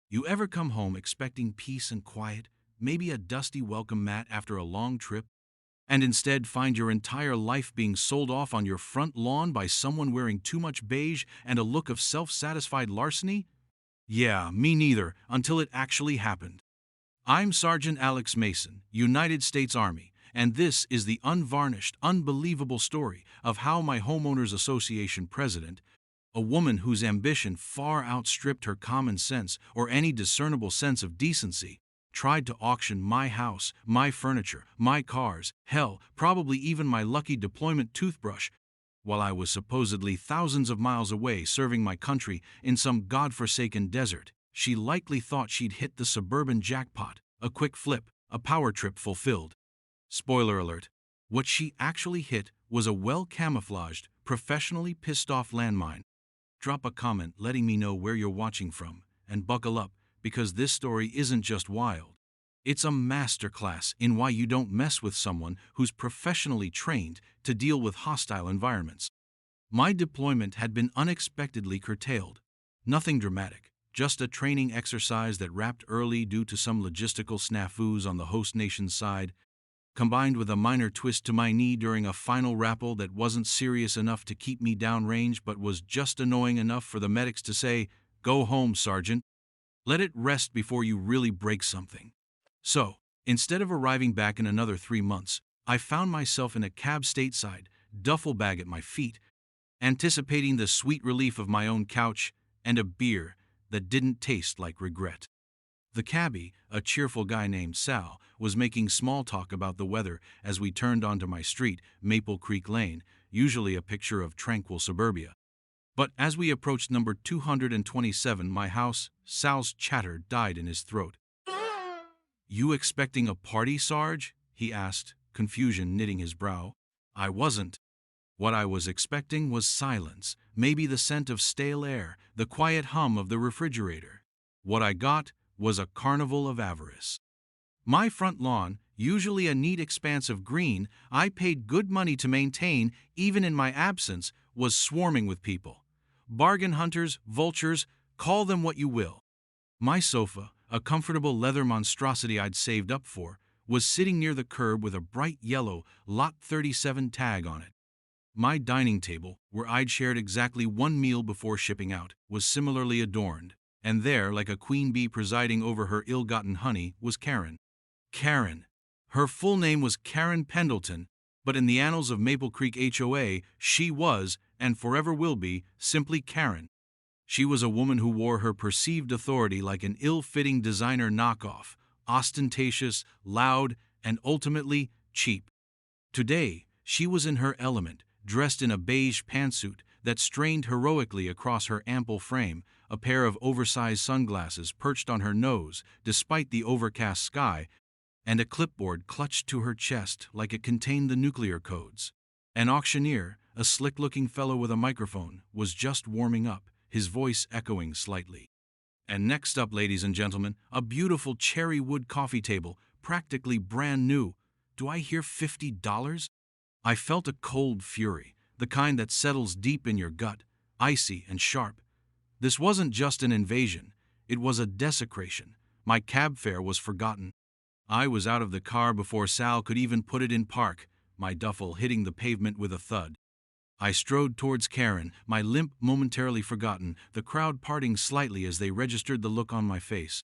You ever come home expecting peace and quiet, maybe a dusty welcome mat after a long trip, and instead find your entire life being sold off on your front lawn by someone wearing too much beige and a look of self-satisfied larceny? Yeah, me neither, until it actually happened. I'm Sergeant Alex Mason, United States Army, and this is the unvarnished, unbelievable story of how my homeowners association president, a woman whose ambition far outstripped her common sense or any discernible sense of decency, tried to auction my house, my furniture, my cars, hell, probably even my lucky deployment toothbrush, while I was supposedly thousands of miles away serving my country in some godforsaken desert. She likely thought she'd hit the suburban jackpot, a quick flip, a power trip fulfilled. Spoiler alert, what she actually hit was a well-camouflaged, professionally pissed-off landmine. Drop a comment letting me know where you're watching from, and buckle up, because this story isn't just wild. It's a masterclass in why you don't mess with someone who's professionally trained to deal with hostile environments. My deployment had been unexpectedly curtailed. Nothing dramatic, just a training exercise that wrapped early due to some logistical snafus on the host nation's side, combined with a minor twist to my knee during a final rappel that wasn't serious enough to keep me downrange but was just annoying enough for the medics to say, "Go home, Sergeant. Let it rest before you really break something." So, instead of arriving back in another 3 months, I found myself in a cab stateside, duffel bag at my feet, anticipating the sweet relief of my own couch and a beer that didn't taste like regret. The cabbie, a cheerful guy named Sal, was making small talk about the weather as we turned onto my street, Maple Creek Lane, usually a picture of tranquil suburbia. But as we approached number 227, my house, Sal's chatter died in his throat. "You expecting a party, Sarge?" he asked, confusion knitting his brow. I wasn't. What I was expecting was silence, maybe the scent of stale air, the quiet hum of the refrigerator. What I got was a carnival of avarice. My front lawn, usually a neat expanse of green I paid good money to maintain even in my absence, was swarming with people. Bargain hunters, vultures, call them what you will. My sofa, a comfortable leather monstrosity I'd saved up for, was sitting near the curb with a bright yellow Lot 37 tag on it. My dining table, where I'd shared exactly one meal before shipping out, was similarly adorned, and there, like a queen bee presiding over her ill-gotten honey, was Karen. Karen. Her full name was Karen Pendleton, but in the annals of Maple Creek HOA, she was, and forever will be, simply Karen. She was a woman who wore her perceived authority like an ill-fitting designer knockoff, ostentatious, loud, and ultimately cheap. Today, she was in her element, dressed in a beige pantsuit that strained heroically across her ample frame, a pair of oversized sunglasses perched on her nose despite the overcast sky, and a clipboard clutched to her chest like it contained the nuclear codes. An auctioneer, a slick-looking fellow with a microphone, was just warming up, his voice echoing slightly. And next up, ladies and gentlemen, a beautiful cherry wood coffee table, practically brand new. Do I hear $50? I felt a cold fury, the kind that settles deep in your gut, icy and sharp. This wasn't just an invasion, it was a desecration. My cab fare was forgotten. I was out of the car before Sal could even put it in park, my duffel hitting the pavement with a thud. I strode towards Karen, my limp momentarily forgotten, the crowd parting slightly as they registered the look on my face.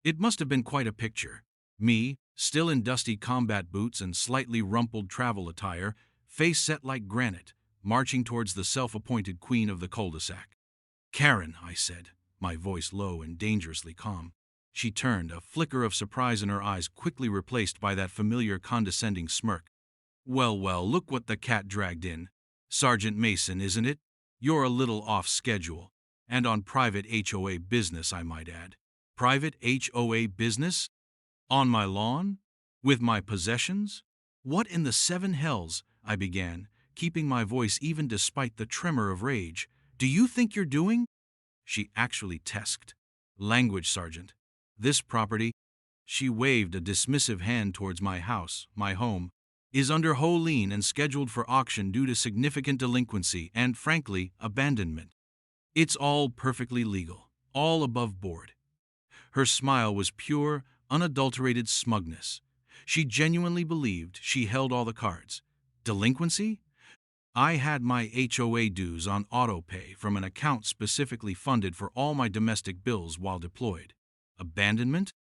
It must have been quite a picture. Me, still in dusty combat boots and slightly rumpled travel attire, face set like granite, marching towards the self-appointed queen of the cul-de-sac. "Karen," I said, my voice low and dangerously calm. She turned, a flicker of surprise in her eyes quickly replaced by that familiar condescending smirk. "Well, well, look what the cat dragged in. Sergeant Mason, isn't it? You're a little off schedule. And on private HOA business, I might add." "Private HOA business? On my lawn? With my possessions? What in the seven hells," I began, keeping my voice even despite the tremor of rage, "do you think you're doing?" She actually tesked. "Language, Sergeant. This property," she waved a dismissive hand towards my house, my home, "is under whole lien and scheduled for auction due to significant delinquency and, frankly, abandonment. It's all perfectly legal, all above board. Her smile was pure, unadulterated smugness. She genuinely believed she held all the cards. Delinquency? I had my HOA dues on autopay from an account specifically funded for all my domestic bills while deployed. Abandonment?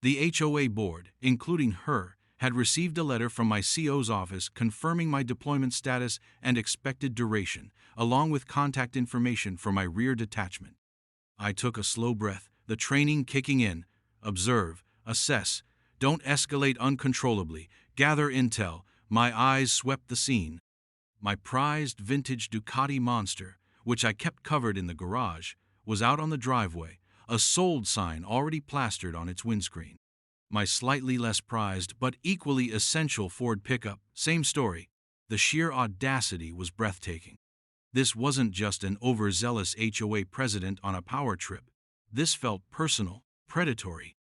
The HOA board, including her, had received a letter from my CO's office confirming my deployment status and expected duration, along with contact information for my rear detachment. I took a slow breath, the training kicking in. Observe, assess, don't escalate uncontrollably, gather intel. My eyes swept the scene. My prized vintage Ducati Monster, which I kept covered in the garage, was out on the driveway, a sold sign already plastered on its windscreen. My slightly less prized but equally essential Ford pickup, same story. The sheer audacity was breathtaking. This wasn't just an overzealous HOA president on a power trip. This felt personal, predatory.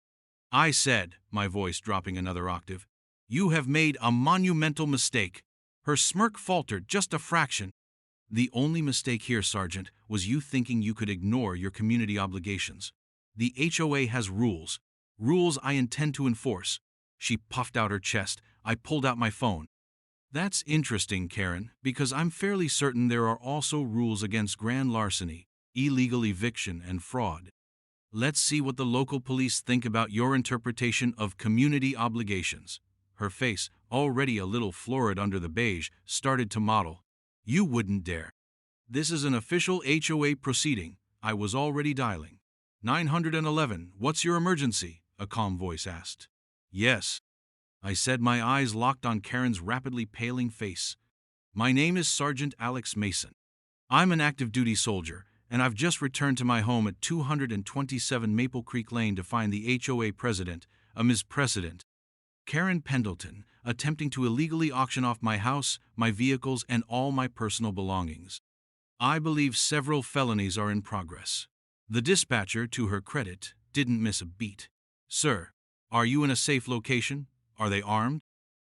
I said, my voice dropping another octave, "You have made a monumental mistake." Her smirk faltered just a fraction. "The only mistake here, Sergeant, was you thinking you could ignore your community obligations. The HOA has rules. Rules I intend to enforce." She puffed out her chest. I pulled out my phone. "That's interesting, Karen, because I'm fairly certain there are also rules against grand larceny, illegal eviction, and fraud. Let's see what the local police think about your interpretation of community obligations." Her face, already a little florid under the beige, started to model. "You wouldn't dare." "This is an official HOA proceeding." I was already dialing. 911, what's your emergency?" a calm voice asked. "Yes," I said, my eyes locked on Karen's rapidly paling face. "My name is Sergeant Alex Mason. I'm an active-duty soldier, and I've just returned to my home at 227 Maple Creek Lane to find the HOA president, a Ms. President, Karen Pendleton, attempting to illegally auction off my house, my vehicles, and all my personal belongings. I believe several felonies are in progress." The dispatcher, to her credit, didn't miss a beat. "Sir, are you in a safe location? Are they armed?"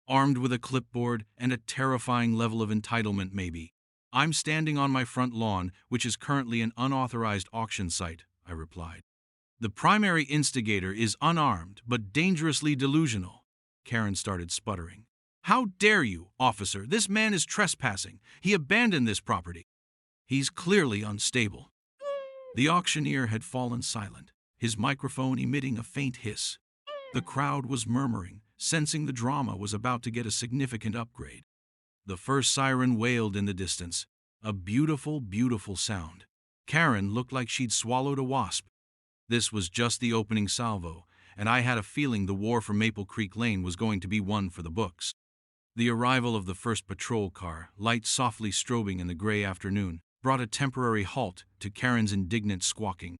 "Armed with a clipboard and a terrifying level of entitlement, maybe. I'm standing on my front lawn, which is currently an unauthorized auction site," I replied. "The primary instigator is unarmed but dangerously delusional." Karen started sputtering. "How dare you, officer? This man is trespassing. He abandoned this property." "He's clearly unstable." The auctioneer had fallen silent, his microphone emitting a faint hiss. The crowd was murmuring, sensing the drama was about to get a significant upgrade. The first siren wailed in the distance, a beautiful, beautiful sound. Karen looked like she'd swallowed a wasp. This was just the opening salvo, and I had a feeling the war for Maple Creek Lane was going to be one for the books. The arrival of the first patrol car, lights softly strobing in the gray afternoon, brought a temporary halt to Karen's indignant squawking.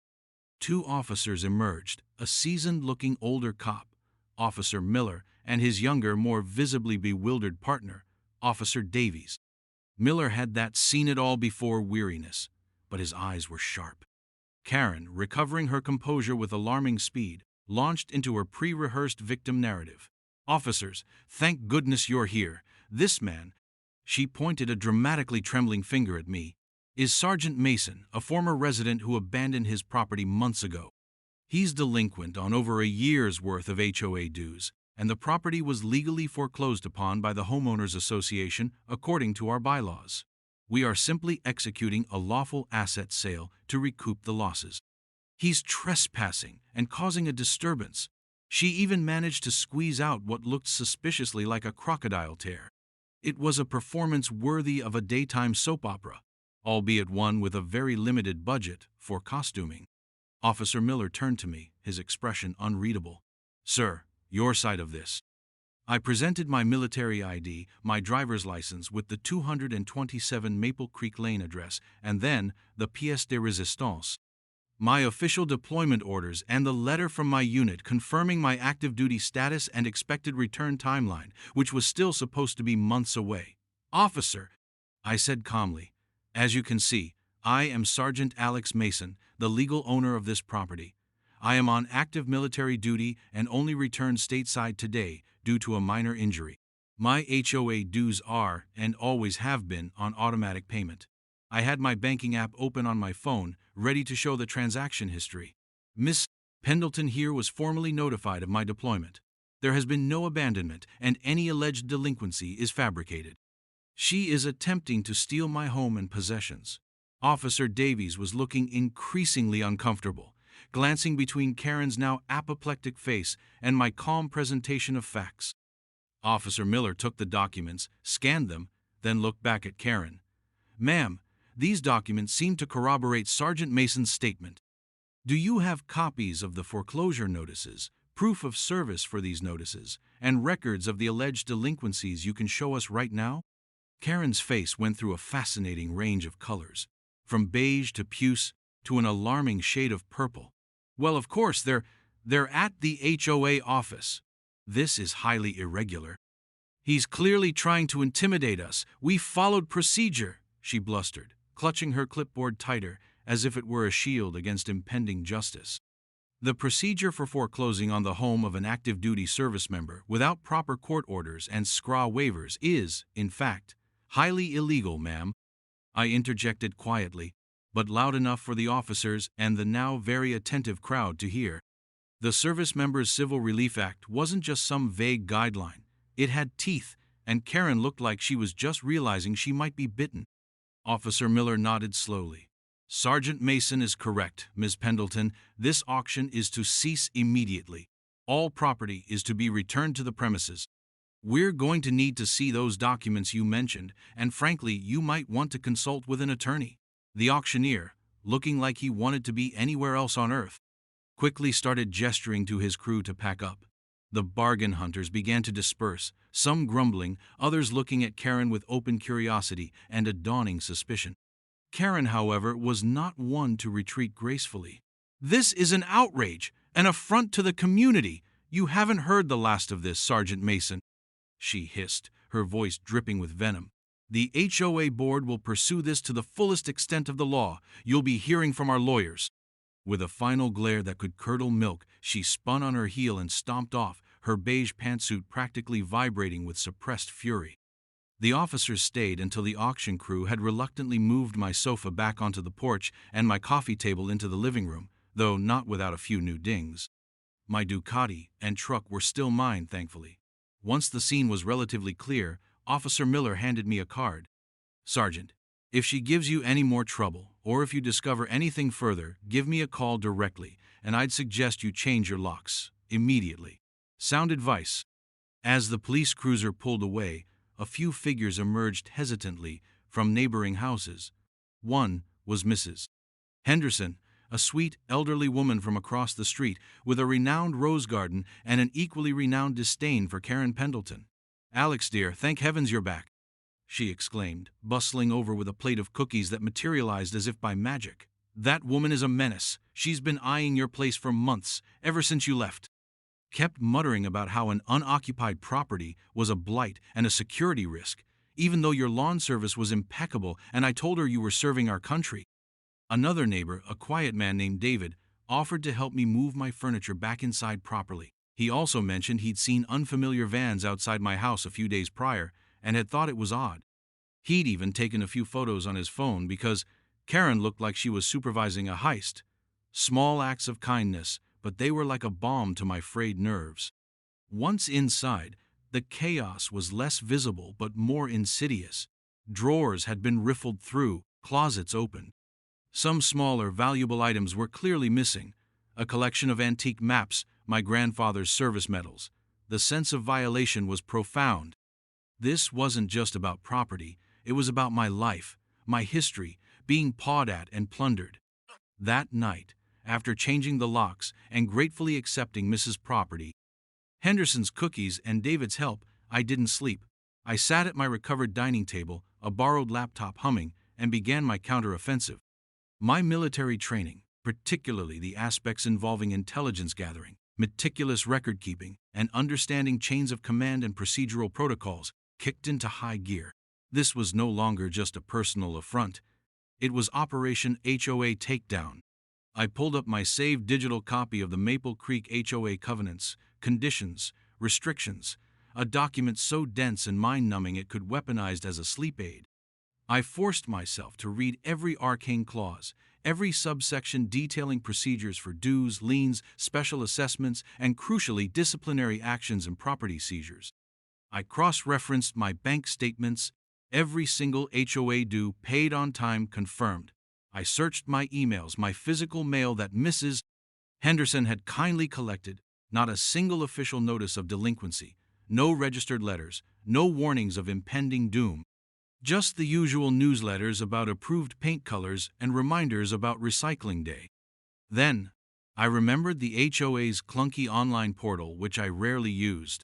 Two officers emerged, a seasoned-looking older cop, Officer Miller, and his younger, more visibly bewildered partner, Officer Davies. Miller had that seen-it-all-before weariness, but his eyes were sharp. Karen, recovering her composure with alarming speed, launched into her pre-rehearsed victim narrative. "Officers, thank goodness you're here. This man," she pointed a dramatically trembling finger at me, "is Sergeant Mason, a former resident who abandoned his property months ago. He's delinquent on over a year's worth of HOA dues, and the property was legally foreclosed upon by the Homeowners Association according to our bylaws. We are simply executing a lawful asset sale to recoup the losses. He's trespassing and causing a disturbance." She even managed to squeeze out what looked suspiciously like a crocodile tear. It was a performance worthy of a daytime soap opera, albeit one with a very limited budget for costuming. Officer Miller turned to me, his expression unreadable. "Sir, your side of this." I presented my military ID, my driver's license with the 227 Maple Creek Lane address, and then the pièce de résistance, my official deployment orders, and the letter from my unit confirming my active duty status and expected return timeline, which was still supposed to be months away. "Officer," I said calmly, "as you can see, I am Sergeant Alex Mason, the legal owner of this property. I am on active military duty and only returned stateside today due to a minor injury. My HOA dues are, and always have been, on automatic payment. I had my banking app open on my phone, ready to show the transaction history. Miss Pendleton here was formally notified of my deployment. There has been no abandonment, and any alleged delinquency is fabricated. She is attempting to steal my home and possessions. Officer Davies was looking increasingly uncomfortable, glancing between Karen's now apoplectic face and my calm presentation of facts. Officer Miller took the documents, scanned them, then looked back at Karen. "Ma'am, these documents seem to corroborate Sergeant Mason's statement. Do you have copies of the foreclosure notices, proof of service for these notices, and records of the alleged delinquencies you can show us right now?" Karen's face went through a fascinating range of colors, from beige to puce to an alarming shade of purple. "Well, of course, they're at the HOA office. This is highly irregular. He's clearly trying to intimidate us. We followed procedure," she blustered, clutching her clipboard tighter as if it were a shield against impending justice. "The procedure for foreclosing on the home of an active duty service member without proper court orders and SCRA waivers is, in fact, highly illegal, ma'am," I interjected quietly, but loud enough for the officers and the now very attentive crowd to hear. The Service Members Civil Relief Act wasn't just some vague guideline. It had teeth, and Karen looked like she was just realizing she might be bitten. Officer Miller nodded slowly. "Sergeant Mason is correct, Ms. Pendleton. This auction is to cease immediately. All property is to be returned to the premises. We're going to need to see those documents you mentioned, and frankly, you might want to consult with an attorney." The auctioneer, looking like he wanted to be anywhere else on earth, quickly started gesturing to his crew to pack up. The bargain hunters began to disperse, some grumbling, others looking at Karen with open curiosity and a dawning suspicion. Karen, however, was not one to retreat gracefully. "This is an outrage, an affront to the community. You haven't heard the last of this, Sergeant Mason," she hissed, her voice dripping with venom. "The HOA board will pursue this to the fullest extent of the law. You'll be hearing from our lawyers." With a final glare that could curdle milk, she spun on her heel and stomped off, her beige pantsuit practically vibrating with suppressed fury. The officers stayed until the auction crew had reluctantly moved my sofa back onto the porch and my coffee table into the living room, though not without a few new dings. My Ducati and truck were still mine, thankfully. Once the scene was relatively clear, Officer Miller handed me a card. "Sergeant, if she gives you any more trouble, or if you discover anything further, give me a call directly, and I'd suggest you change your locks immediately." Sound advice. As the police cruiser pulled away, a few figures emerged hesitantly from neighboring houses. One was Mrs. Henderson, a sweet, elderly woman from across the street with a renowned rose garden and an equally renowned disdain for Karen Pendleton. "Alex, dear, thank heavens you're back," she exclaimed, bustling over with a plate of cookies that materialized as if by magic. "That woman is a menace. She's been eyeing your place for months, ever since you left. Kept muttering about how an unoccupied property was a blight and a security risk, even though your lawn service was impeccable and I told her you were serving our country." Another neighbor, a quiet man named David, offered to help me move my furniture back inside properly. He also mentioned he'd seen unfamiliar vans outside my house a few days prior and had thought it was odd. He'd even taken a few photos on his phone because Karen looked like she was supervising a heist. Small acts of kindness, but they were like a balm to my frayed nerves. Once inside, the chaos was less visible but more insidious. Drawers had been riffled through, closets opened. Some smaller, valuable items were clearly missing. A collection of antique maps, my grandfather's service medals. The sense of violation was profound. This wasn't just about property, it was about my life, my history, being pawed at and plundered. That night, after changing the locks and gratefully accepting Mrs. Property Henderson's cookies and David's help, I didn't sleep. I sat at my recovered dining table, a borrowed laptop humming, and began my counteroffensive. My military training, particularly the aspects involving intelligence gathering, meticulous record-keeping, and understanding chains of command and procedural protocols, kicked into high gear. This was no longer just a personal affront. It was Operation HOA Takedown. I pulled up my saved digital copy of the Maple Creek HOA covenants, conditions, restrictions, a document so dense and mind-numbing it could weaponized as a sleep aid. I forced myself to read every arcane clause, every subsection detailing procedures for dues, liens, special assessments, and crucially disciplinary actions and property seizures. I cross-referenced my bank statements, every single HOA due paid on time confirmed. I searched my emails, my physical mail that Mrs. Henderson had kindly collected, not a single official notice of delinquency, no registered letters, no warnings of impending doom. Just the usual newsletters about approved paint colors and reminders about recycling day. Then, I remembered the HOA's clunky online portal, which I rarely used.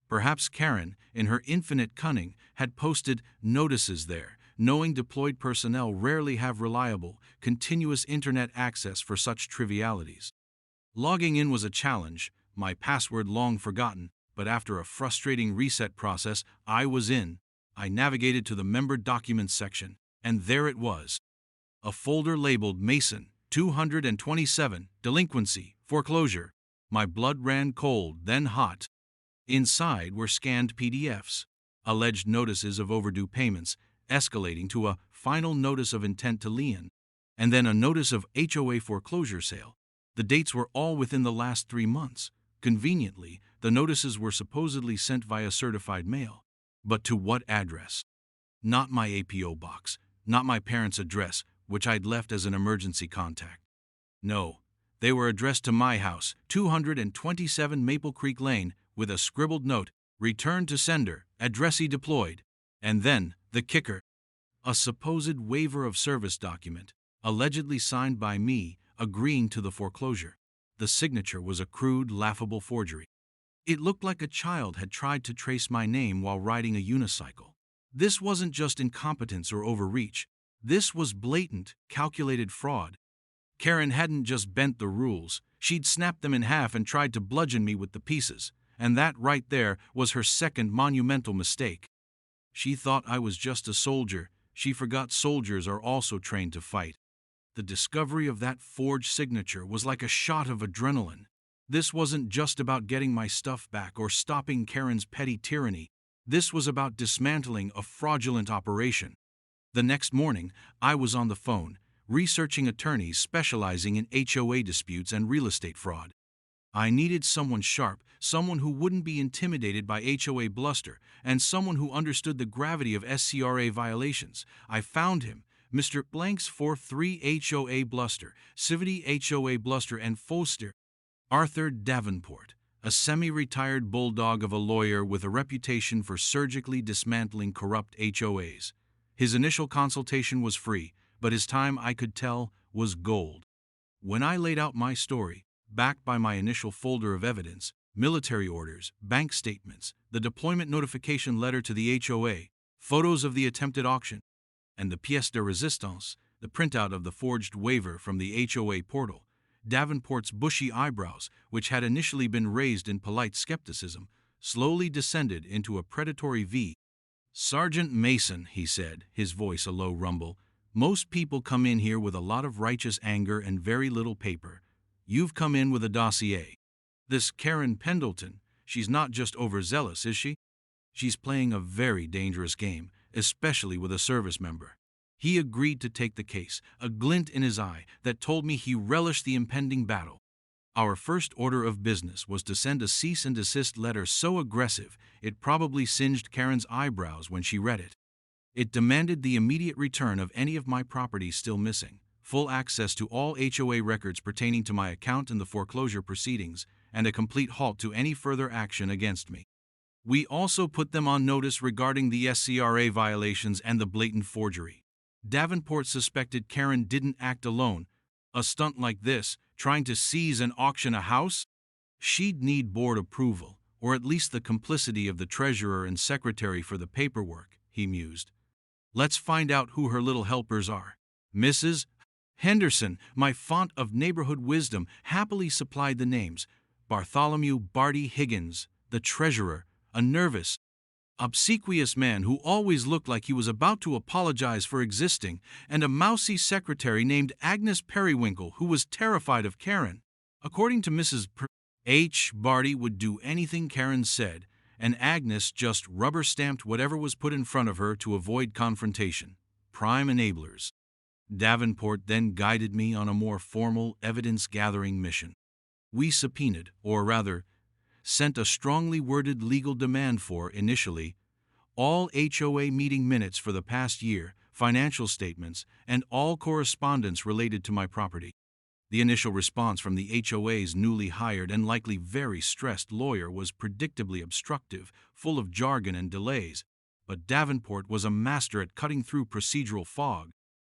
Perhaps Karen, in her infinite cunning, had posted notices there, knowing deployed personnel rarely have reliable, continuous internet access for such trivialities. Logging in was a challenge, my password long forgotten, but after a frustrating reset process, I was in. I navigated to the Member Documents section, and there it was. A folder labeled Mason, 227, Delinquency, Foreclosure. My blood ran cold, then hot. Inside were scanned PDFs, alleged notices of overdue payments, escalating to a final notice of intent to lien, and then a notice of HOA foreclosure sale. The dates were all within the last 3 months. Conveniently, the notices were supposedly sent via certified mail. But to what address? Not my APO box, not my parents' address, which I'd left as an emergency contact. No, they were addressed to my house, 227 Maple Creek Lane, with a scribbled note, "Return to sender, addressee deployed." And then, the kicker. A supposed waiver of service document, allegedly signed by me, agreeing to the foreclosure. The signature was a crude, laughable forgery. It looked like a child had tried to trace my name while riding a unicycle. This wasn't just incompetence or overreach. This was blatant, calculated fraud. Karen hadn't just bent the rules, she'd snapped them in half and tried to bludgeon me with the pieces. And that right there was her second monumental mistake. She thought I was just a soldier. She forgot soldiers are also trained to fight. The discovery of that forged signature was like a shot of adrenaline. This wasn't just about getting my stuff back or stopping Karen's petty tyranny. This was about dismantling a fraudulent operation. The next morning, I was on the phone, researching attorneys specializing in HOA disputes and real estate fraud. I needed someone sharp, someone who wouldn't be intimidated by HOA bluster, and someone who understood the gravity of SCRA violations. I found him, Mr. Blank's 4-3 HOA bluster, Civity HOA bluster, and Foster. Arthur Davenport, a semi-retired bulldog of a lawyer with a reputation for surgically dismantling corrupt HOAs. His initial consultation was free, but his time, I could tell, was gold. When I laid out my story, backed by my initial folder of evidence, military orders, bank statements, the deployment notification letter to the HOA, photos of the attempted auction, and the pièce de résistance, the printout of the forged waiver from the HOA portal, Davenport's bushy eyebrows, which had initially been raised in polite skepticism, slowly descended into a predatory V. "Sergeant Mason," he said, his voice a low rumble, "most people come in here with a lot of righteous anger and very little paper. You've come in with a dossier. This Karen Pendleton, she's not just overzealous, is she? She's playing a very dangerous game, especially with a service member." He agreed to take the case, a glint in his eye that told me he relished the impending battle. Our first order of business was to send a cease and desist letter so aggressive it probably singed Karen's eyebrows when she read it. It demanded the immediate return of any of my properties still missing, full access to all HOA records pertaining to my account in the foreclosure proceedings, and a complete halt to any further action against me. We also put them on notice regarding the SCRA violations and the blatant forgery. Davenport suspected Karen didn't act alone. A stunt like this, trying to seize and auction a house? She'd need board approval, or at least the complicity of the treasurer and secretary for the paperwork, he mused. Let's find out who her little helpers are. Mrs. Henderson, my font of neighborhood wisdom, happily supplied the names. Bartholomew Barty Higgins, the treasurer, a nervous, obsequious man who always looked like he was about to apologize for existing, and a mousy secretary named Agnes Periwinkle who was terrified of Karen. According to Mrs. H. Barty would do anything Karen said, and Agnes just rubber-stamped whatever was put in front of her to avoid confrontation. Prime enablers. Davenport then guided me on a more formal evidence-gathering mission. We subpoenaed, or rather, sent a strongly worded legal demand for, initially, all HOA meeting minutes for the past year, financial statements, and all correspondence related to my property. The initial response from the HOA's newly hired and likely very stressed lawyer was predictably obstructive, full of jargon and delays, but Davenport was a master at cutting through procedural fog.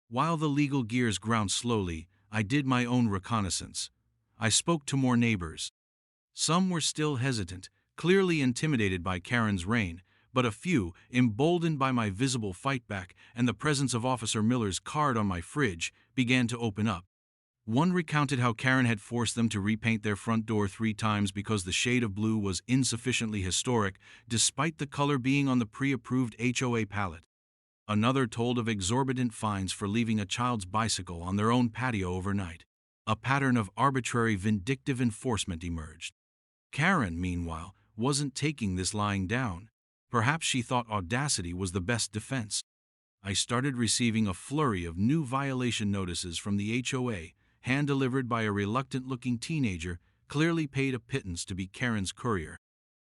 While the legal gears ground slowly, I did my own reconnaissance. I spoke to more neighbors. Some were still hesitant, clearly intimidated by Karen's reign, but a few, emboldened by my visible fightback and the presence of Officer Miller's card on my fridge, began to open up. One recounted how Karen had forced them to repaint their front door 3 times because the shade of blue was insufficiently historic, despite the color being on the pre-approved HOA palette. Another told of exorbitant fines for leaving a child's bicycle on their own patio overnight. A pattern of arbitrary vindictive enforcement emerged. Karen, meanwhile, wasn't taking this lying down. Perhaps she thought audacity was the best defense. I started receiving a flurry of new violation notices from the HOA, hand-delivered by a reluctant-looking teenager, clearly paid a pittance to be Karen's courier.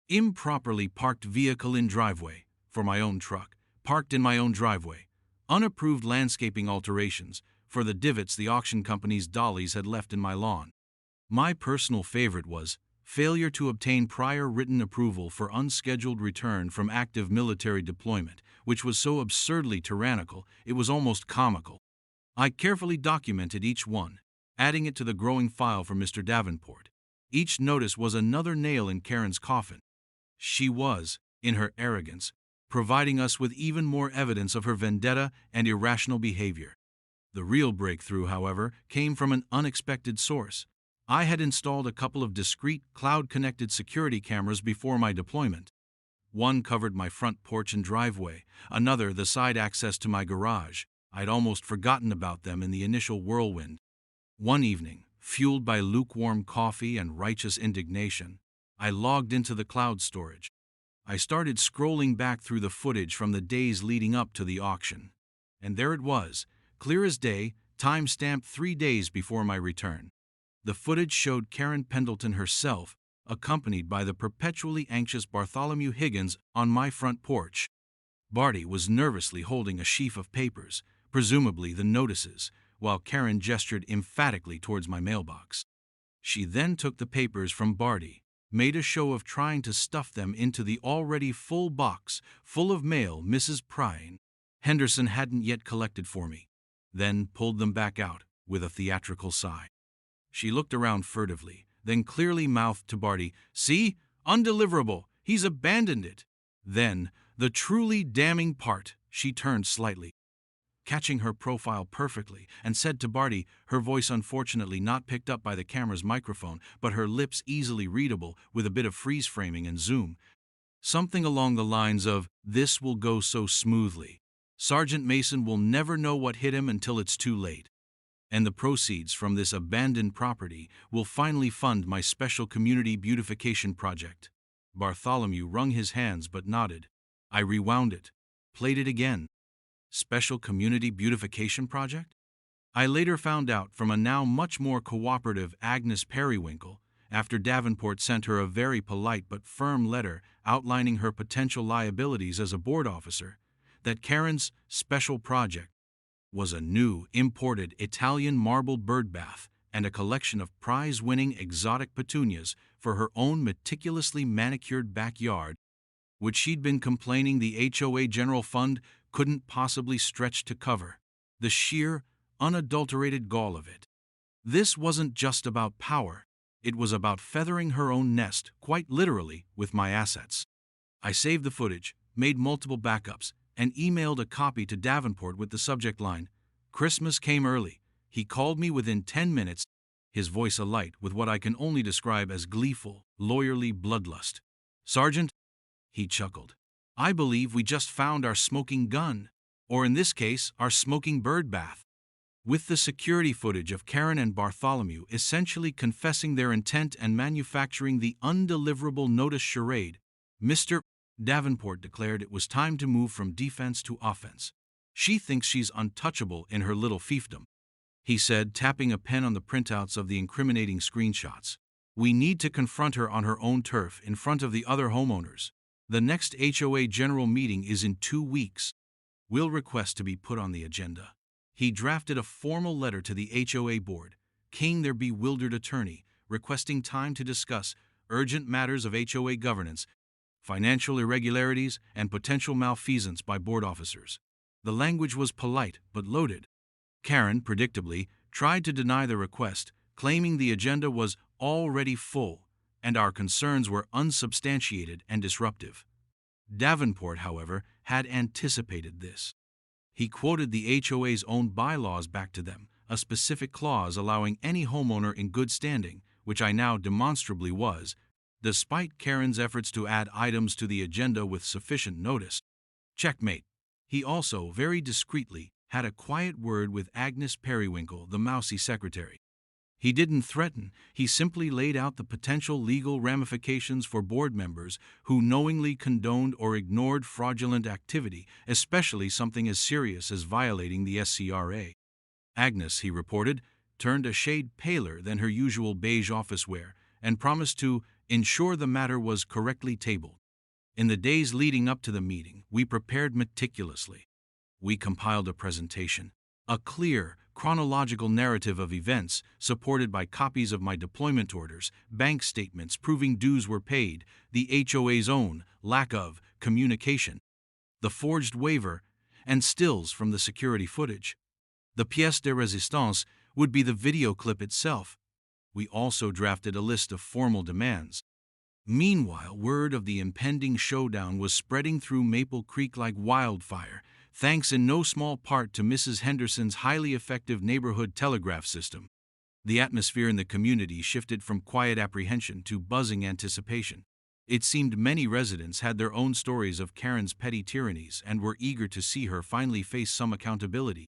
Improperly parked vehicle in driveway, for my own truck, parked in my own driveway. Unapproved landscaping alterations, for the divots the auction company's dollies had left in my lawn. My personal favorite was failure to obtain prior written approval for unscheduled return from active military deployment, which was so absurdly tyrannical it was almost comical. I carefully documented each one, adding it to the growing file for Mr. Davenport. Each notice was another nail in Karen's coffin. She was, in her arrogance, providing us with even more evidence of her vendetta and irrational behavior. The real breakthrough, however, came from an unexpected source. I had installed a couple of discrete, cloud-connected security cameras before my deployment. One covered my front porch and driveway, another the side access to my garage. I'd almost forgotten about them in the initial whirlwind. One evening, fueled by lukewarm coffee and righteous indignation, I logged into the cloud storage. I started scrolling back through the footage from the days leading up to the auction. And there it was, clear as day, time-stamped 3 days before my return. The footage showed Karen Pendleton herself, accompanied by the perpetually anxious Bartholomew Higgins, on my front porch. Barty was nervously holding a sheaf of papers, presumably the notices, while Karen gestured emphatically towards my mailbox. She then took the papers from Barty, made a show of trying to stuff them into the already full box full of mail Mrs. Prine Henderson hadn't yet collected for me, then pulled them back out with a theatrical sigh. She looked around furtively, then clearly mouthed to Barty, "See? Undeliverable. He's abandoned it." Then, the truly damning part, she turned slightly, catching her profile perfectly, and said to Barty, her voice unfortunately not picked up by the camera's microphone, but her lips easily readable with a bit of freeze framing and zoom, something along the lines of, "This will go so smoothly. Sergeant Mason will never know what hit him until it's too late. And the proceeds from this abandoned property will finally fund my special community beautification project." Bartholomew wrung his hands but nodded. I rewound it, played it again. Special community beautification project? I later found out from a now much more cooperative Agnes Periwinkle, after Davenport sent her a very polite but firm letter outlining her potential liabilities as a board officer, that Karen's special project was a new, imported Italian marbled birdbath and a collection of prize-winning exotic petunias for her own meticulously manicured backyard, which she'd been complaining the HOA General Fund couldn't possibly stretch to cover. The sheer, unadulterated gall of it. This wasn't just about power. It was about feathering her own nest, quite literally, with my assets. I saved the footage, made multiple backups, and emailed a copy to Davenport with the subject line, "Christmas came early." He called me within 10 minutes, his voice alight with what I can only describe as gleeful, lawyerly bloodlust. "Sergeant," he chuckled, "I believe we just found our smoking gun, or in this case, our smoking bird bath." With the security footage of Karen and Bartholomew essentially confessing their intent and manufacturing the undeliverable notice charade, Mr. Davenport declared it was time to move from defense to offense. She thinks she's untouchable in her little fiefdom," he said, tapping a pen on the printouts of the incriminating screenshots. "We need to confront her on her own turf in front of the other homeowners. The next HOA general meeting is in 2 weeks. We'll request to be put on the agenda." He drafted a formal letter to the HOA board, King, their bewildered attorney, requesting time to discuss urgent matters of HOA governance, financial irregularities, and potential malfeasance by board officers. The language was polite but loaded. Karen, predictably, tried to deny the request, claiming the agenda was already full and our concerns were unsubstantiated and disruptive. Davenport, however, had anticipated this. He quoted the HOA's own bylaws back to them, a specific clause allowing any homeowner in good standing, which I now demonstrably was, despite Karen's efforts to add items to the agenda with sufficient notice. Checkmate. He also, very discreetly, had a quiet word with Agnes Periwinkle, the mousy secretary. He didn't threaten, he simply laid out the potential legal ramifications for board members who knowingly condoned or ignored fraudulent activity, especially something as serious as violating the SCRA. Agnes, he reported, turned a shade paler than her usual beige office wear and promised to ensure the matter was correctly tabled. In the days leading up to the meeting, we prepared meticulously. We compiled a presentation, a clear, chronological narrative of events supported by copies of my deployment orders, bank statements proving dues were paid, the HOA's own lack of communication, the forged waiver, and stills from the security footage. The pièce de résistance would be the video clip itself. We also drafted a list of formal demands. Meanwhile, word of the impending showdown was spreading through Maple Creek like wildfire, thanks in no small part to Mrs. Henderson's highly effective neighborhood telegraph system. The atmosphere in the community shifted from quiet apprehension to buzzing anticipation. It seemed many residents had their own stories of Karen's petty tyrannies and were eager to see her finally face some accountability.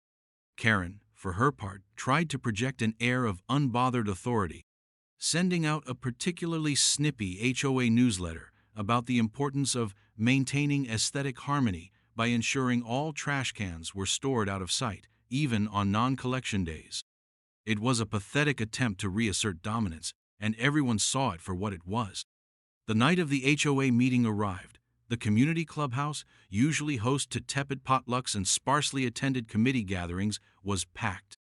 Karen, for her part, tried to project an air of unbothered authority, sending out a particularly snippy HOA newsletter about the importance of maintaining aesthetic harmony by ensuring all trash cans were stored out of sight, even on non-collection days. It was a pathetic attempt to reassert dominance, and everyone saw it for what it was. The night of the HOA meeting arrived. The community clubhouse, usually host to tepid potlucks and sparsely attended committee gatherings, was packed.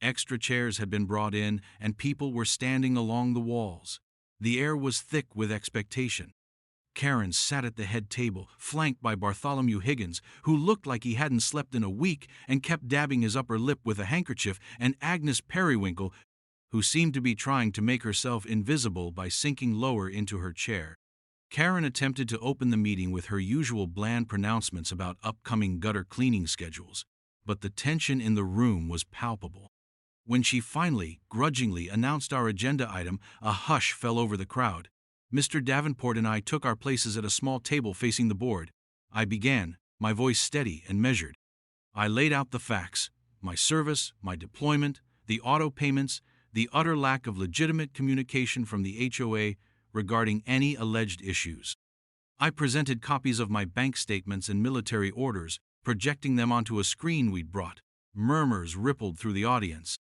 Extra chairs had been brought in, and people were standing along the walls. The air was thick with expectation. Karen sat at the head table, flanked by Bartholomew Higgins, who looked like he hadn't slept in a week and kept dabbing his upper lip with a handkerchief, and Agnes Periwinkle, who seemed to be trying to make herself invisible by sinking lower into her chair. Karen attempted to open the meeting with her usual bland pronouncements about upcoming gutter cleaning schedules, but the tension in the room was palpable. When she finally, grudgingly announced our agenda item, a hush fell over the crowd. Mr. Davenport and I took our places at a small table facing the board. I began, my voice steady and measured. I laid out the facts, my service, my deployment, the auto payments, the utter lack of legitimate communication from the HOA regarding any alleged issues. I presented copies of my bank statements and military orders, projecting them onto a screen we'd brought. Murmurs rippled through the audience.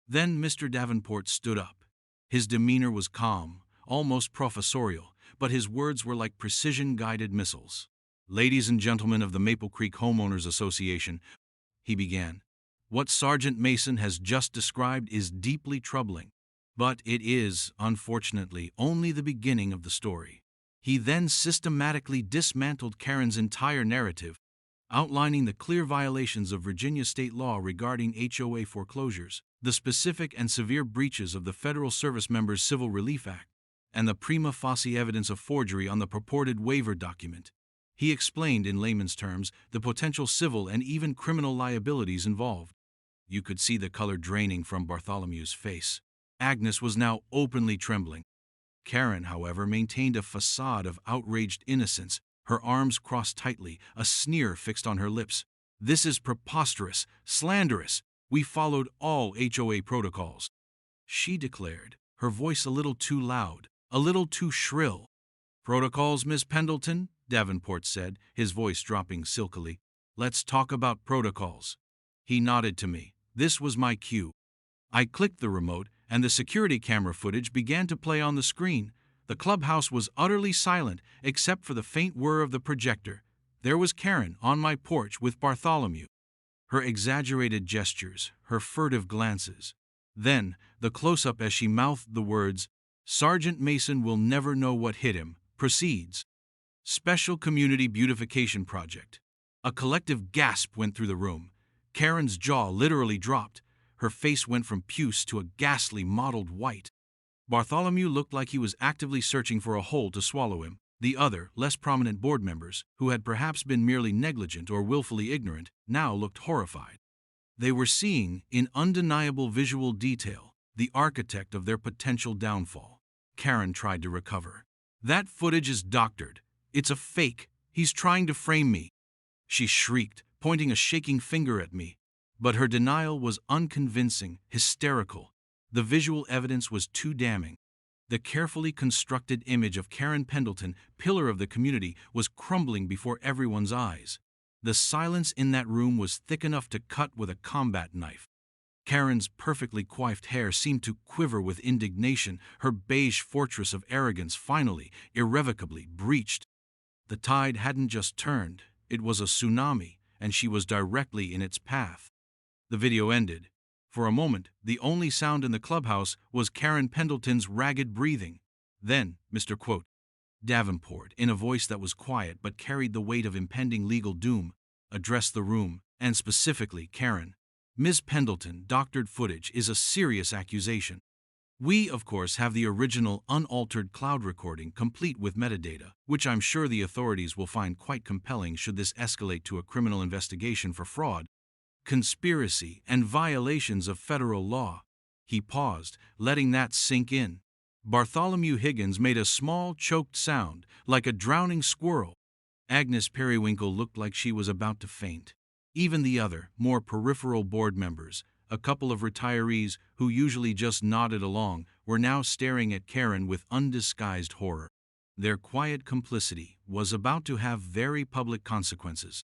Then Mr. Davenport stood up. His demeanor was calm, almost professorial, but his words were like precision-guided missiles. "Ladies and gentlemen of the Maple Creek Homeowners Association," he began, "what Sergeant Mason has just described is deeply troubling, but it is, unfortunately, only the beginning of the story." He then systematically dismantled Karen's entire narrative, outlining the clear violations of Virginia state law regarding HOA foreclosures, the specific and severe breaches of the Federal Service Members' Civil Relief Act, and the prima facie evidence of forgery on the purported waiver document. He explained in layman's terms the potential civil and even criminal liabilities involved. You could see the color draining from Bartholomew's face. Agnes was now openly trembling. Karen, however, maintained a facade of outraged innocence, her arms crossed tightly, a sneer fixed on her lips. "This is preposterous, slanderous. We followed all HOA protocols," she declared, her voice a little too loud, a little too shrill. "Protocols, Miss Pendleton?" Davenport said, his voice dropping silkily. Let's talk about protocols. He nodded to me. This was my cue. I clicked the remote, and the security camera footage began to play on the screen. The clubhouse was utterly silent, except for the faint whir of the projector. There was Karen on my porch with Bartholomew. Her exaggerated gestures, her furtive glances. Then, the close-up as she mouthed the words, "Sergeant Mason will never know what hit him," proceeds. Special Community Beautification Project. A collective gasp went through the room. Karen's jaw literally dropped. Her face went from puce to a ghastly mottled white. Bartholomew looked like he was actively searching for a hole to swallow him. The other, less prominent board members, who had perhaps been merely negligent or willfully ignorant, now looked horrified. They were seeing, in undeniable visual detail, the architect of their potential downfall. Karen tried to recover. "That footage is doctored. It's a fake. He's trying to frame me," she shrieked, pointing a shaking finger at me. But her denial was unconvincing, hysterical. The visual evidence was too damning. The carefully constructed image of Karen Pendleton, pillar of the community, was crumbling before everyone's eyes. The silence in that room was thick enough to cut with a combat knife. Karen's perfectly coiffed hair seemed to quiver with indignation, her beige fortress of arrogance finally, irrevocably breached. The tide hadn't just turned, it was a tsunami, and she was directly in its path. The video ended. For a moment, the only sound in the clubhouse was Karen Pendleton's ragged breathing. Then, Mr. Davenport, in a voice that was quiet but carried the weight of impending legal doom, addressed the room, and specifically Karen. "Ms. Pendleton, doctored footage is a serious accusation. We, of course, have the original, unaltered cloud recording complete with metadata, which I'm sure the authorities will find quite compelling should this escalate to a criminal investigation for fraud, conspiracy, and violations of federal law." He paused, letting that sink in. Bartholomew Higgins made a small, choked sound, like a drowning squirrel. Agnes Periwinkle looked like she was about to faint. Even the other, more peripheral board members, a couple of retirees who usually just nodded along, were now staring at Karen with undisguised horror. Their quiet complicity was about to have very public consequences.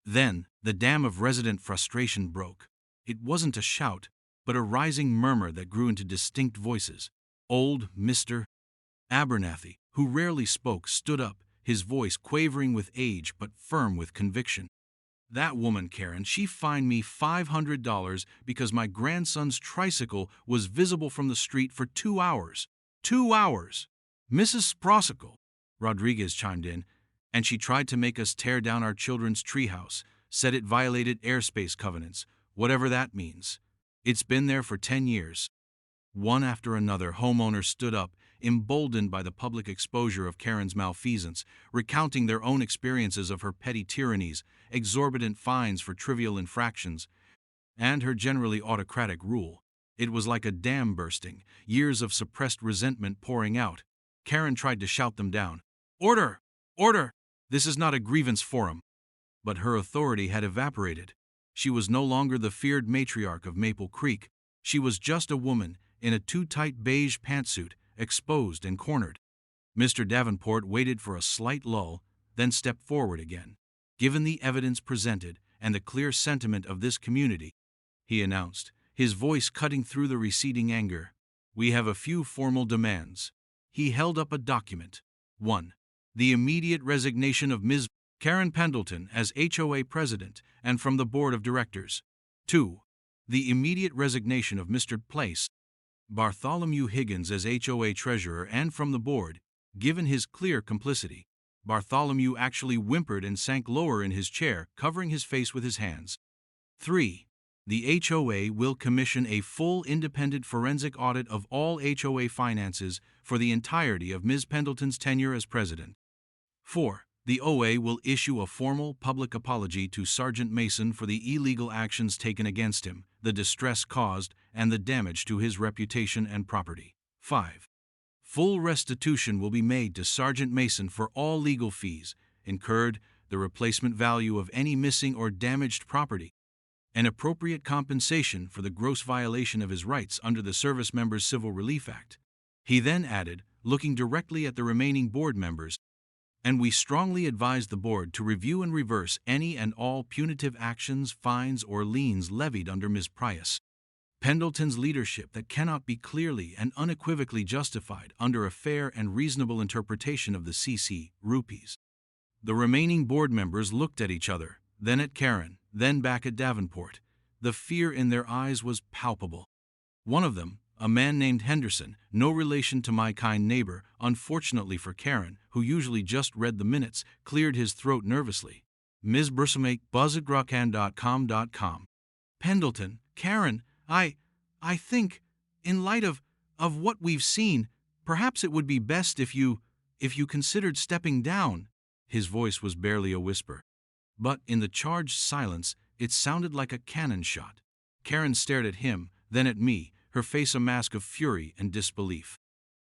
Then, the dam of resident frustration broke. It wasn't a shout, but a rising murmur that grew into distinct voices. Old Mr. Abernathy, who rarely spoke, stood up, his voice quavering with age but firm with conviction. "That woman, Karen, she fined me $500 because my grandson's tricycle was visible from the street for 2 hours. 2 hours! Mrs. Sprosicle," Rodriguez chimed in, "and she tried to make us tear down our children's treehouse, said it violated airspace covenants, whatever that means. It's been there for 10 years. One after another, homeowners stood up, emboldened by the public exposure of Karen's malfeasance, recounting their own experiences of her petty tyrannies, exorbitant fines for trivial infractions, and her generally autocratic rule. It was like a dam bursting, years of suppressed resentment pouring out. Karen tried to shout them down. "Order! Order! This is not a grievance forum." But her authority had evaporated. She was no longer the feared matriarch of Maple Creek. She was just a woman, in a too-tight beige pantsuit, exposed and cornered. Mr. Davenport waited for a slight lull, then stepped forward again. "Given the evidence presented, and the clear sentiment of this community," he announced, his voice cutting through the receding anger, "we have a few formal demands." He held up a document. 1. The immediate resignation of Ms. Karen Pendleton as HOA President and from the Board of Directors. 2. The immediate resignation of Mr. Bartholomew Higgins as HOA Treasurer and from the Board. Given his clear complicity, Bartholomew actually whimpered and sank lower in his chair, covering his face with his hands. 3. The HOA will commission a full independent forensic audit of all HOA finances for the entirety of Ms. Pendleton's tenure as president. 4. The OA will issue a formal public apology to Sergeant Mason for the illegal actions taken against him, the distress caused, and the damage to his reputation and property. 5. Full restitution will be made to Sergeant Mason for all legal fees incurred, the replacement value of any missing or damaged property, and appropriate compensation for the gross violation of his rights under the Service Members Civil Relief Act. He then added, looking directly at the remaining board members, and we strongly advise the board to review and reverse any and all punitive actions, fines, or liens levied under Ms. Prius Pendleton's leadership that cannot be clearly and unequivocally justified under a fair and reasonable interpretation of the CC rupees. The remaining board members looked at each other, then at Karen, then back at Davenport. The fear in their eyes was palpable. One of them, a man named Henderson, no relation to my kind neighbor, unfortunately for Karen, who usually just read the minutes, cleared his throat nervously. Ms. Brusselmake, buzz@grockan.com. Pendleton, Karen, I think, in light of what we've seen, perhaps it would be best if you considered stepping down. His voice was barely a whisper. But in the charged silence, it sounded like a cannon shot. Karen stared at him, then at me, her face a mask of fury and disbelief.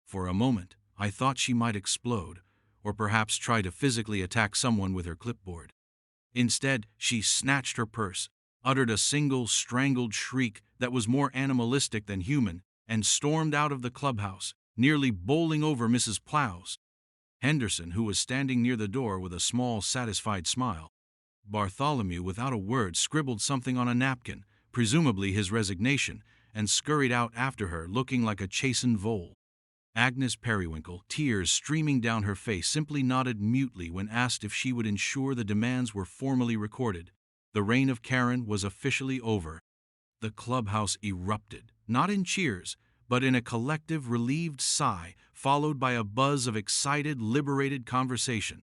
For a moment, I thought she might explode, or perhaps try to physically attack someone with her clipboard. Instead, she snatched her purse, uttered a single strangled shriek that was more animalistic than human, and stormed out of the clubhouse, nearly bowling over Mrs. Plows. Henderson, who was standing near the door with a small, satisfied smile. Bartholomew, without a word, scribbled something on a napkin, presumably his resignation, and scurried out after her, looking like a chastened vole. Agnes Periwinkle, tears streaming down her face, simply nodded mutely when asked if she would ensure the demands were formally recorded. The reign of Karen was officially over. The clubhouse erupted, not in cheers, but in a collective, relieved sigh, followed by a buzz of excited, liberated conversation.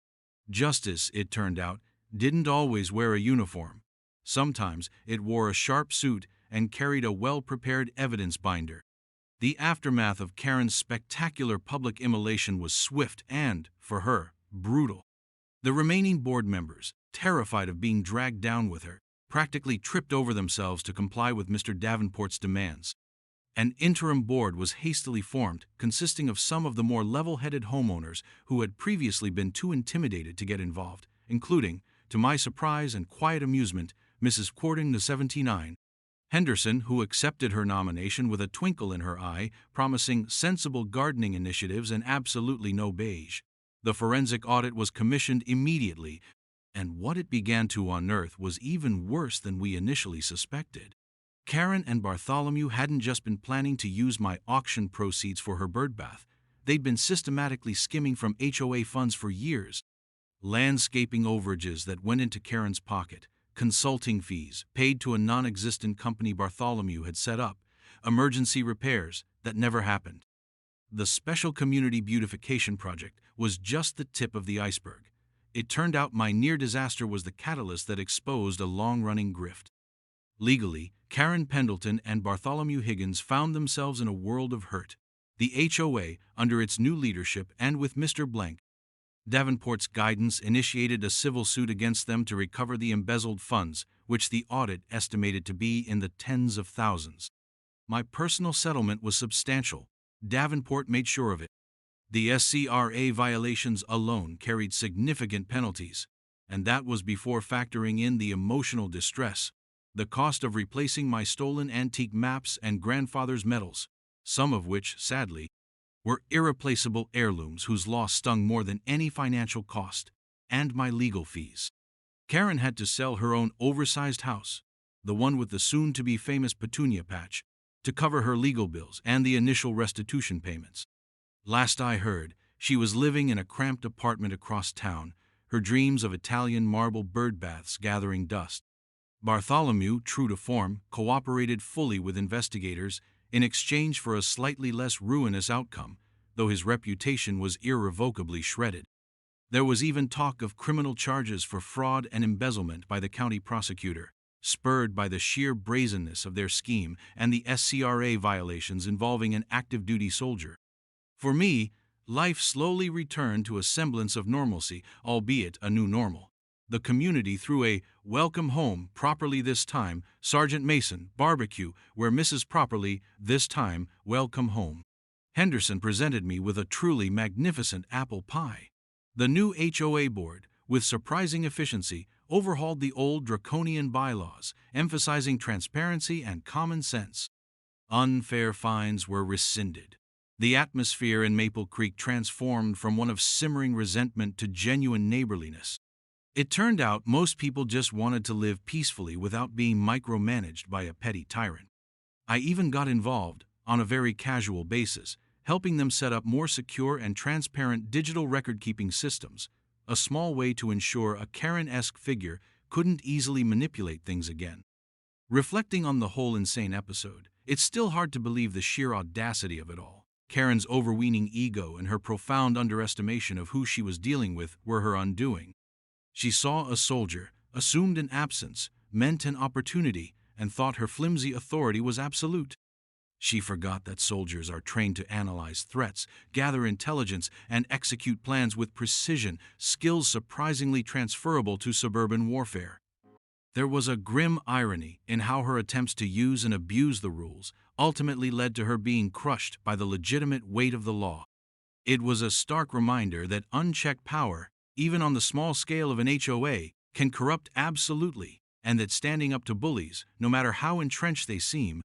Justice, it turned out, didn't always wear a uniform. Sometimes it wore a sharp suit and carried a well-prepared evidence binder. The aftermath of Karen's spectacular public immolation was swift and, for her, brutal. The remaining board members, terrified of being dragged down with her, practically tripped over themselves to comply with Mr. Davenport's demands. An interim board was hastily formed, consisting of some of the more level-headed homeowners who had previously been too intimidated to get involved, including, to my surprise and quiet amusement, Mrs. Quarting, the 79. Henderson, who accepted her nomination with a twinkle in her eye, promising sensible gardening initiatives and absolutely no beige. The forensic audit was commissioned immediately, and what it began to unearth was even worse than we initially suspected. Karen and Bartholomew hadn't just been planning to use my auction proceeds for her birdbath. They'd been systematically skimming from HOA funds for years. Landscaping overages that went into Karen's pocket, consulting fees paid to a non-existent company Bartholomew had set up, emergency repairs that never happened. The Special Community Beautification Project was just the tip of the iceberg. It turned out my near disaster was the catalyst that exposed a long-running grift. Legally, Karen Pendleton and Bartholomew Higgins found themselves in a world of hurt. The HOA, under its new leadership and with Mr. Blank Davenport's guidance, initiated a civil suit against them to recover the embezzled funds, which the audit estimated to be in the tens of thousands. My personal settlement was substantial. Davenport made sure of it. The SCRA violations alone carried significant penalties, and that was before factoring in the emotional distress, the cost of replacing my stolen antique maps and grandfather's medals, some of which, sadly, were irreplaceable heirlooms whose loss stung more than any financial cost, and my legal fees. Karen had to sell her own oversized house, the one with the soon-to-be famous petunia patch, to cover her legal bills and the initial restitution payments. Last I heard, she was living in a cramped apartment across town, her dreams of Italian marble birdbaths gathering dust. Bartholomew, true to form, cooperated fully with investigators in exchange for a slightly less ruinous outcome, though his reputation was irrevocably shredded. There was even talk of criminal charges for fraud and embezzlement by the county prosecutor, spurred by the sheer brazenness of their scheme and the SCRA violations involving an active-duty soldier. For me, life slowly returned to a semblance of normalcy, albeit a new normal. The community threw a welcome home, properly this time, Sergeant Mason, barbecue, where Mrs. Properly, this time, welcome home. Henderson presented me with a truly magnificent apple pie. The new HOA board, with surprising efficiency, overhauled the old draconian bylaws, emphasizing transparency and common sense. Unfair fines were rescinded. The atmosphere in Maple Creek transformed from one of simmering resentment to genuine neighborliness. It turned out most people just wanted to live peacefully without being micromanaged by a petty tyrant. I even got involved, on a very casual basis, helping them set up more secure and transparent digital record-keeping systems, a small way to ensure a Karen-esque figure couldn't easily manipulate things again. Reflecting on the whole insane episode, it's still hard to believe the sheer audacity of it all. Karen's overweening ego and her profound underestimation of who she was dealing with were her undoing. She saw a soldier, assumed an absence, meant an opportunity, and thought her flimsy authority was absolute. She forgot that soldiers are trained to analyze threats, gather intelligence, and execute plans with precision, skills surprisingly transferable to suburban warfare. There was a grim irony in how her attempts to use and abuse the rules ultimately led to her being crushed by the legitimate weight of the law. It was a stark reminder that unchecked power, even on the small scale of an HOA, can corrupt absolutely, and that standing up to bullies, no matter how entrenched they seem,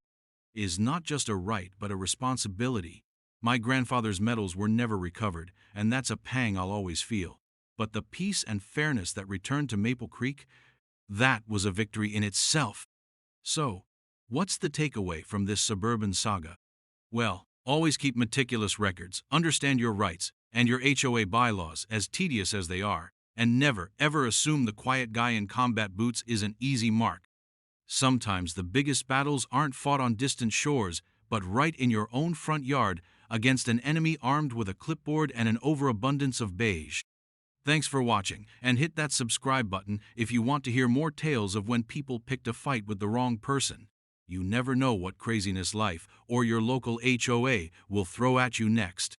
is not just a right but a responsibility. My grandfather's medals were never recovered, and that's a pang I'll always feel. But the peace and fairness that returned to Maple Creek, that was a victory in itself. So, what's the takeaway from this suburban saga? Well, always keep meticulous records, understand your rights, and your HOA bylaws, as tedious as they are, and never, ever assume the quiet guy in combat boots is an easy mark. Sometimes the biggest battles aren't fought on distant shores, but right in your own front yard, against an enemy armed with a clipboard and an overabundance of beige. Thanks for watching, and hit that subscribe button if you want to hear more tales of when people picked a fight with the wrong person. You never know what craziness life or your local HOA will throw at you next.